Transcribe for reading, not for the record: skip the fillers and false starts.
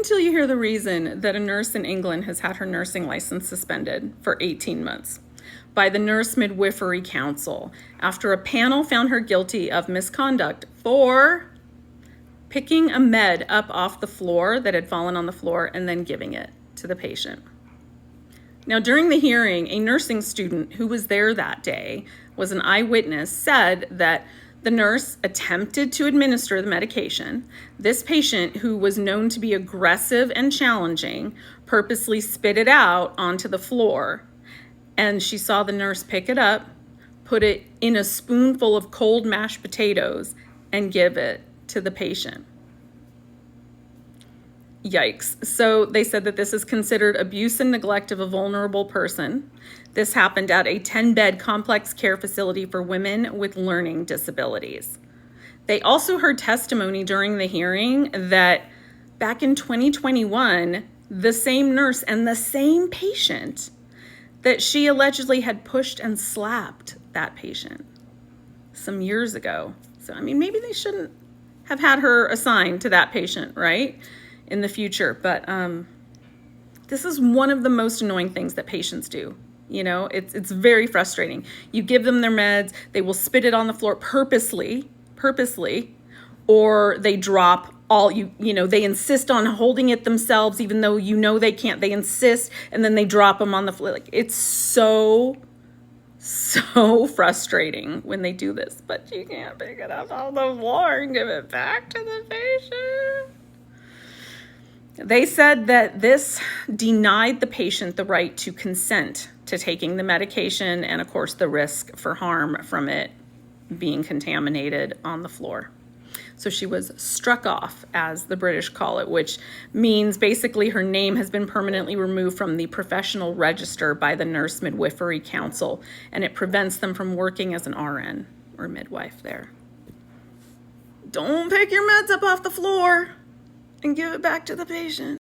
until you hear the reason that a nurse in England has had her nursing license suspended for 18 months by the Nurse Midwifery Council after a panel found her guilty of misconduct for picking a med up off the floor that had fallen on the floor and then giving it to the patient. Now, during the hearing, a nursing student who was there that day, was an eyewitness, said that the nurse attempted to administer the medication. This patient, who was known to be aggressive and challenging, purposely spit it out onto the floor. And she saw the nurse pick it up, put it in a spoonful of cold mashed potatoes, and give it to the patient. Yikes. So they said that this is considered abuse and neglect of a vulnerable person. This happened at a 10-bed complex care facility for women with learning disabilities. They also heard testimony during the hearing that back in 2021, the same nurse and the same patient, that she allegedly had pushed and slapped that patient some years ago. So, I mean, maybe they shouldn't have had her assigned to that patient, right, in the future. But this is one of the most annoying things that patients do. You know, it's very frustrating. You give them their meds, they will spit it on the floor purposely, or they drop all, you know, they insist on holding it themselves, even though you know they can't. They insist, and then they drop them on the floor. Like, it's so frustrating when they do this, but you can't pick it up off the floor and give it back to the patient. They said that this denied the patient the right to consent to taking the medication and, of course, the risk for harm from it being contaminated on the floor. So she was struck off, as the British call it, which means basically her name has been permanently removed from the professional register by the Nurse Midwifery Council, and it prevents them from working as an RN or midwife there. Don't pick your meds up off the floor and give it back to the patient.